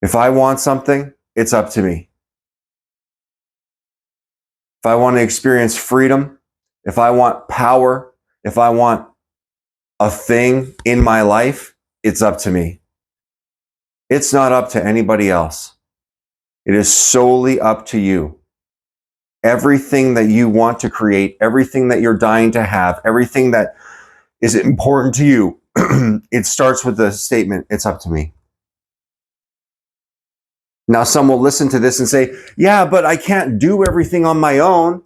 If I want something, it's up to me. If I want to experience freedom, if I want power, if I want a thing in my life, it's up to me. It's not up to anybody else. It is solely up to you. Everything that you want to create, everything that you're dying to have, everything that is important to you, it starts with the statement, it's up to me. Now, some will listen to this and say, yeah, but I can't do everything on my own.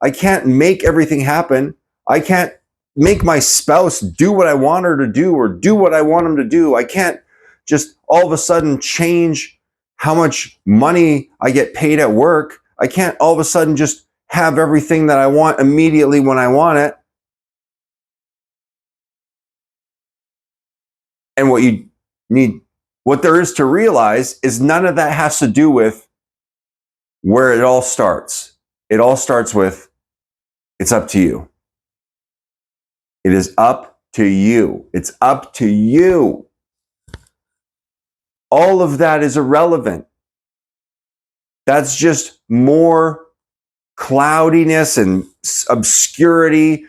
I can't make everything happen. I can't make my spouse do what I want her to do or do what I want him to do. I can't just all of a sudden change how much money I get paid at work. I can't all of a sudden just have everything that I want immediately when I want it. And what there is to realize is none of that has to do with where it all starts. It all starts with, it's up to you. It is up to you. It's up to you. All of that is irrelevant. That's just more cloudiness and obscurity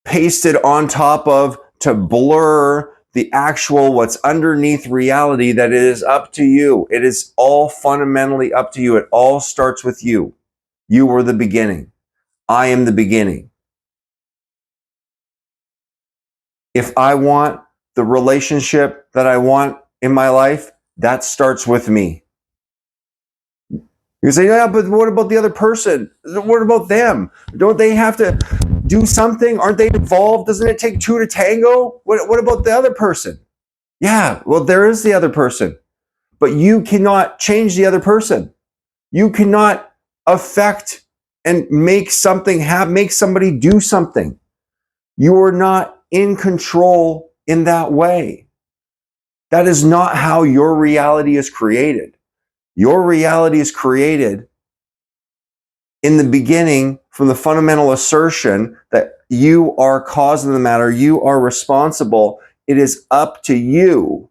pasted on top of to blur the actual what's underneath reality, that it is up to you. It is all fundamentally up to you. It all starts with you. You were the beginning. I am the beginning. If I want the relationship that I want in my life, that starts with me. You say, yeah, but what about the other person? What about them? Don't they have to do something? Aren't they involved? Doesn't it take two to tango? What about the other person? Yeah, well, there is the other person, but you cannot change the other person. You cannot affect and make something happen, make somebody do something. You are not in control in that way. That is not how your reality is created. Your reality is created in the beginning from the fundamental assertion that you are cause of the matter, you are responsible. It is up to you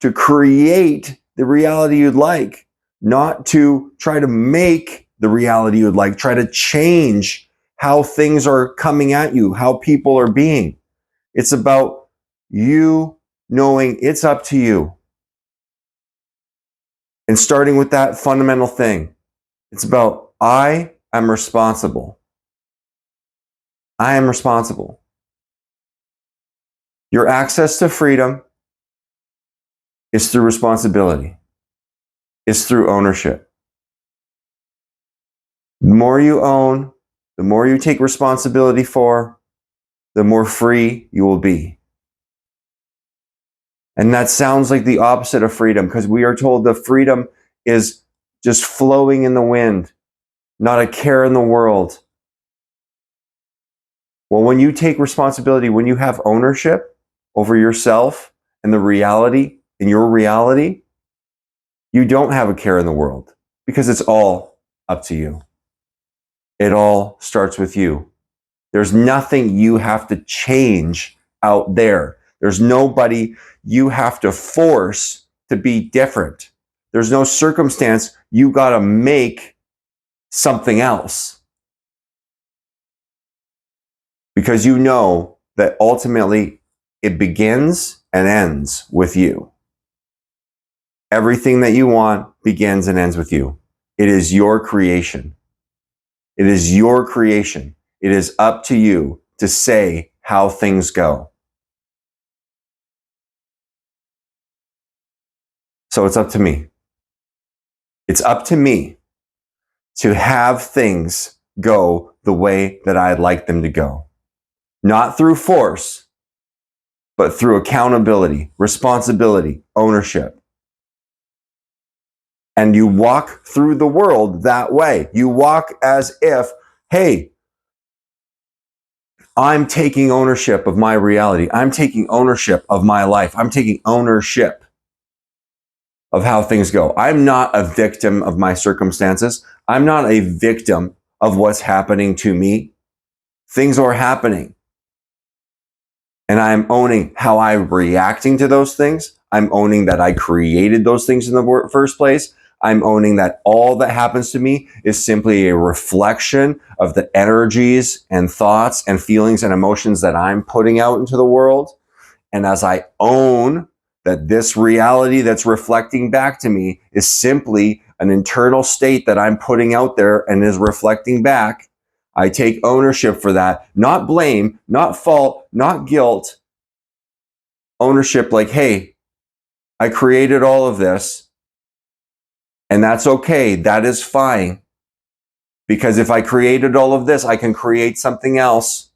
to create the reality you'd like, not to try to make the reality you'd like, try to change how things are coming at you, how people are being. It's about you knowing it's up to you. And starting with that fundamental thing, it's about, I am responsible. I am responsible. Your access to freedom is through responsibility, is through ownership. The more you own, the more you take responsibility for, the more free you will be. And that sounds like the opposite of freedom, because we are told that freedom is just flowing in the wind, not a care in the world. Well, when you take responsibility, when you have ownership over yourself and the reality in your reality, you don't have a care in the world, because it's all up to you. It all starts with you. There's nothing you have to change out there. There's nobody you have to force to be different. There's no circumstance you got to make something else. Because you know that ultimately it begins and ends with you. Everything that you want begins and ends with you. It is your creation. It is your creation. It is up to you to say how things go. So it's up to me. It's up to me to have things go the way that I'd like them to go. Not through force, but through accountability, responsibility, ownership. And you walk through the world that way. You walk as if, hey, I'm taking ownership of my reality. I'm taking ownership of my life. I'm taking ownership of how things go. I'm not a victim of my circumstances. I'm not a victim of what's happening to me. Things are happening. And I'm owning how I'm reacting to those things. I'm owning that I created those things in the first place. I'm owning that all that happens to me is simply a reflection of the energies and thoughts and feelings and emotions that I'm putting out into the world. And as I own that this reality that's reflecting back to me is simply an internal state that I'm putting out there and is reflecting back, I take ownership for that. Not blame, not fault, not guilt. Ownership like, hey, I created all of this. And that's okay. That is fine. Because if I created all of this, I can create something else.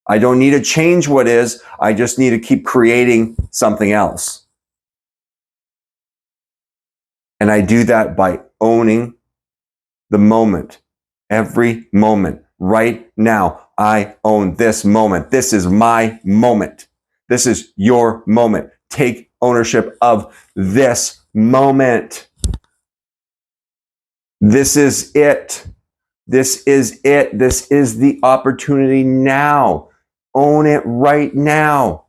I don't need to change what is. I just need to keep creating something else. And I do that by owning the moment. Every moment. Right now, I own this moment. This is my moment. This is your moment. Take ownership of this moment. This is it. This is it. This is the opportunity now. Own it right now.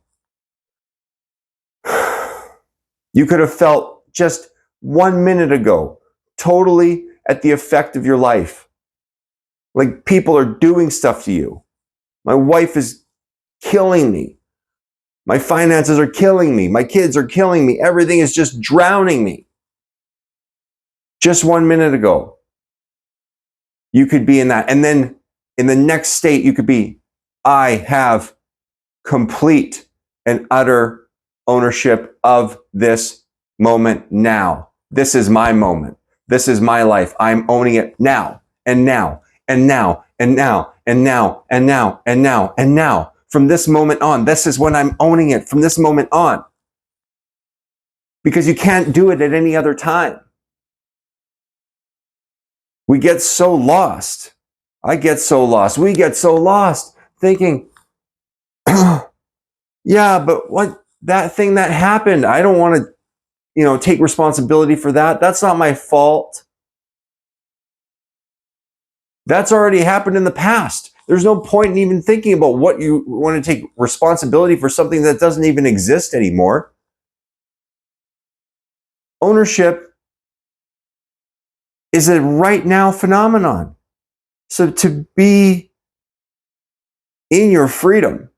You could have felt just 1 minute ago totally at the effect of your life. Like people are doing stuff to you. My wife is killing me. My finances are killing me. My kids are killing me. Everything is just drowning me. Just 1 minute ago, you could be in that. And then in the next state, you could be, I have complete and utter ownership of this moment now. This is my moment. This is my life. I'm owning it now and now and now and now and now and now and now and now. From this moment on, this is when I'm owning it from this moment on. Because you can't do it at any other time. We get so lost. I get so lost. We get so lost thinking, yeah, but what that thing that happened, I don't want to, take responsibility for that. That's not my fault. That's already happened in the past. There's no point in even thinking about what you want to take responsibility for something that doesn't even exist anymore. Ownership is a right now phenomenon. So to be in your freedom,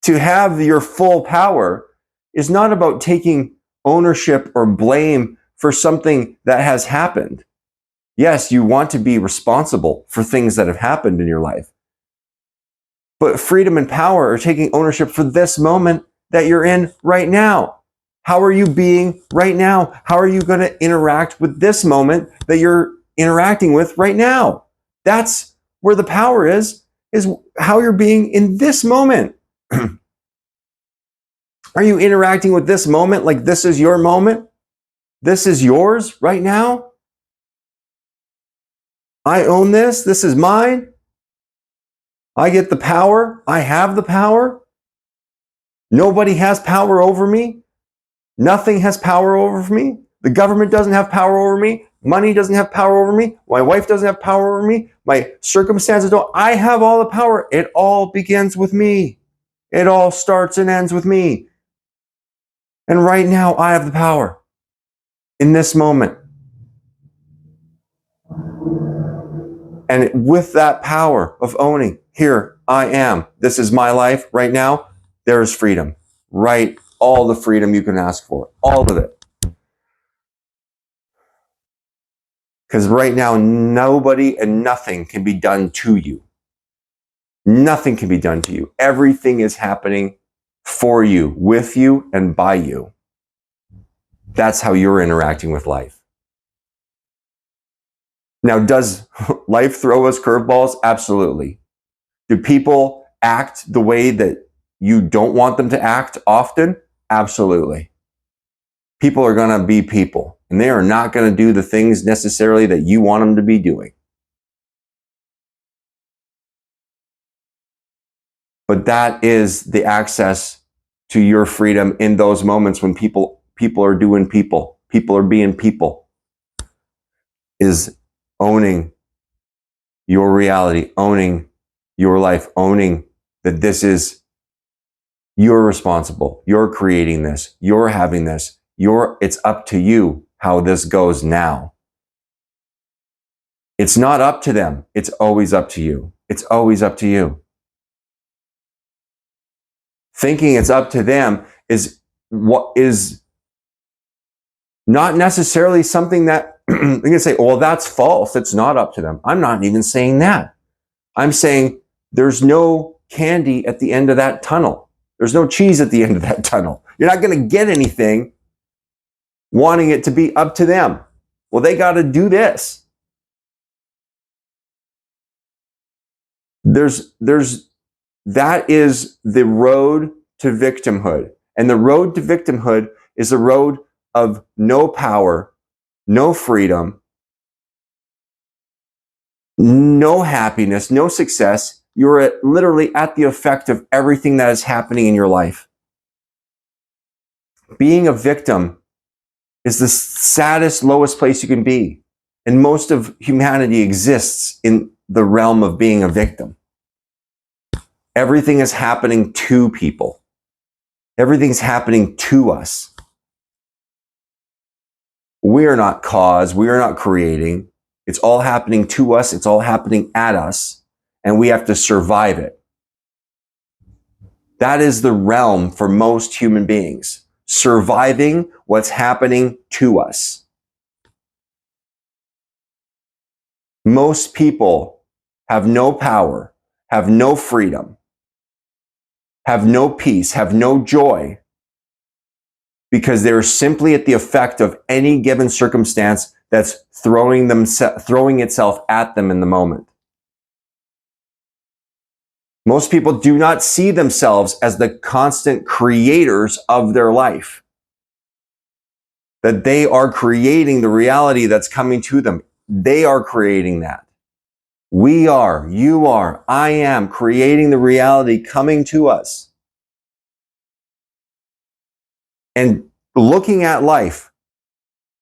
to have your full power, is not about taking ownership or blame for something that has happened. Yes, you want to be responsible for things that have happened in your life. But freedom and power are taking ownership for this moment that you're in right now. How are you being right now? How are you going to interact with this moment that you're interacting with right now? That's where the power is how you're being in this moment. Are you interacting with this moment like this is your moment? This is yours right now? I own this. This is mine. I get the power. I have the power. Nobody has power over me. Nothing has power over me. The government doesn't have power over me. Money doesn't have power over me. My wife doesn't have power over me. My circumstances don't. I have all the power. It all begins with me. It all starts and ends with me. And right now, I have the power in this moment. And with that power of owning, here I am. This is my life right now. There is freedom. Right? All the freedom you can ask for. All of it. Because right now, nobody and nothing can be done to you. Nothing can be done to you. Everything is happening for you, with you, and by you. That's how you're interacting with life. Now, does life throw us curveballs? Absolutely. Do people act the way that you don't want them to act often? Absolutely. People are going to be people, and they are not going to do the things necessarily that you want them to be doing. But that is the access to your freedom in those moments when people are doing people are being people, is owning your reality, owning your life, owning that this is You're responsible. You're creating this. You're having this. It's up to you how this goes now. It's not up to them. It's always up to you. It's always up to you. Thinking it's up to them is what is not necessarily something that you're going to say, well, that's false. It's not up to them. I'm not even saying that. I'm saying there's no candy at the end of that tunnel. There's no cheese at the end of that tunnel. You're not going to get anything wanting it to be up to them. Well, they got to do this. That is the road to victimhood. And the road to victimhood is a road of no power, no freedom, no happiness, no success. You're literally at the effect of everything that is happening in your life. Being a victim is the saddest, lowest place you can be. And most of humanity exists in the realm of being a victim. Everything is happening to people. Everything's happening to us. We are not cause. We are not creating. It's all happening to us. It's all happening at us. And we have to survive it. That is the realm for most human beings. Surviving what's happening to us. Most people have no power, have no freedom, have no peace, have no joy, because they're simply at the effect of any given circumstance that's throwing itself at them in the moment. Most people do not see themselves as the constant creators of their life. That they are creating the reality that's coming to them. They are creating that. We are, you are, I am creating the reality coming to us. And looking at life,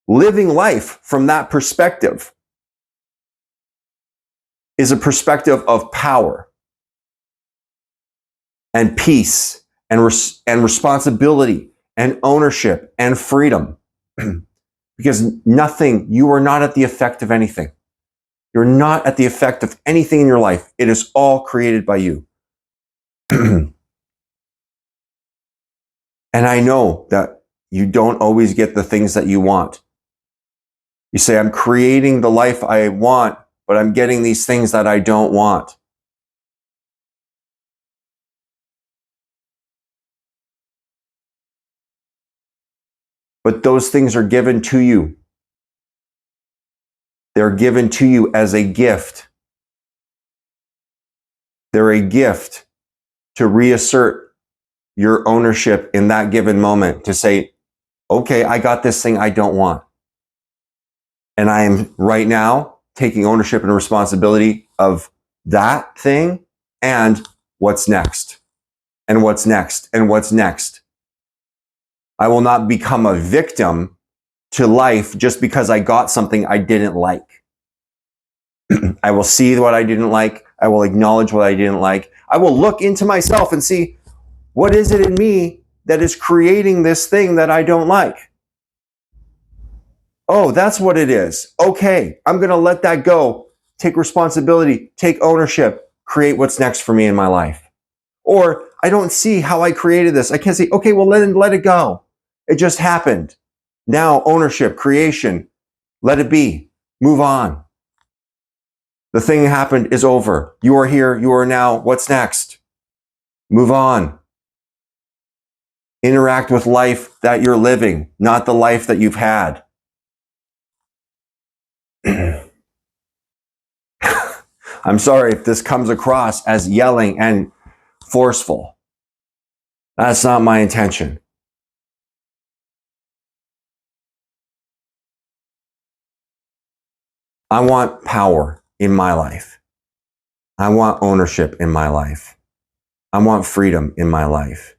living life from that perspective is a perspective of power and peace and responsibility and ownership and freedom. Because you are not at the effect of anything. You're not at the effect of anything in your life. It is all created by you. And I know that you don't always get the things that you want. You say, I'm creating the life I want, but I'm getting these things that I don't want. But those things are given to you. They're given to you as a gift. They're a gift to reassert your ownership in that given moment, to say, okay, I got this thing I don't want. And I am right now taking ownership and responsibility of that thing and what's next, and what's next, and what's next. I will not become a victim to life just because I got something I didn't like. I will see what I didn't like. I will acknowledge what I didn't like. I will look into myself and see, what is it in me that is creating this thing that I don't like? Oh, that's what it is. Okay, I'm going to let that go. Take responsibility, take ownership, create what's next for me in my life. Or I don't see how I created this. I can't say, okay, well, let it go. It just happened. Now, ownership, creation, let it be. Move on. The thing happened is over. You are here. You are now. What's next? Move on. Interact with life that you're living, not the life that you've had. I'm sorry if this comes across as yelling and forceful. That's not my intention. I want power in my life. I want ownership in my life. I want freedom in my life.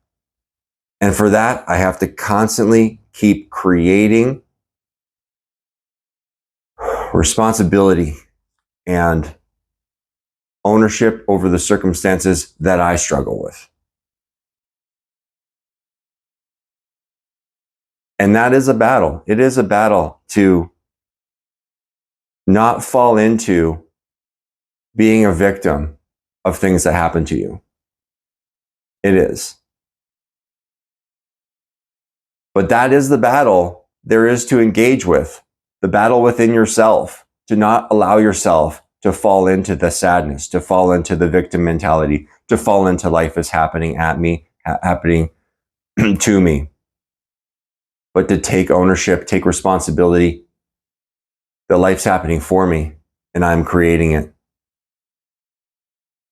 And for that, I have to constantly keep creating responsibility and ownership over the circumstances that I struggle with. And that is a battle. It is a battle to not fall into being a victim of things that happen to you. It is. But that is the battle there is to engage with, the battle within yourself, to not allow yourself to fall into the sadness, to fall into the victim mentality, to fall into life is happening at me, happening to me. But to take ownership, take responsibility, that life's happening for me and I'm creating it.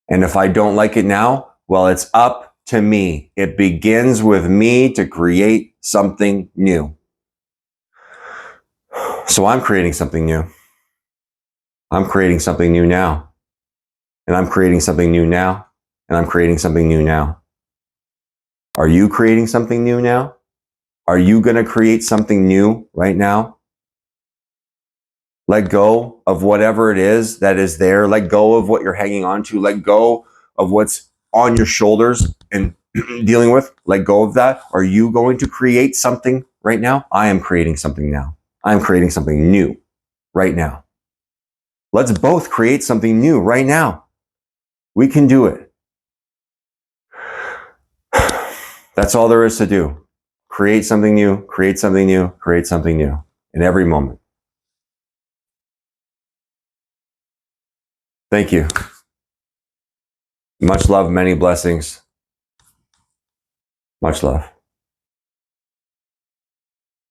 And if I don't like it now, well, it's up to me. It begins with me to create something new. So I'm creating something new. I'm creating something new now. And I'm creating something new now. And I'm creating something new now. Are you creating something new now? Are you going to create something new right now? Let go of whatever it is that is there. Let go of what you're hanging on to. Let go of what's on your shoulders and dealing with. Let go of that. Are you going to create something right now? I am creating something now. I'm creating something new right now. Let's both create something new right now. We can do it. That's all there is to do. Create something new, create something new, create something new in every moment. Thank you. Much love, many blessings. Much love.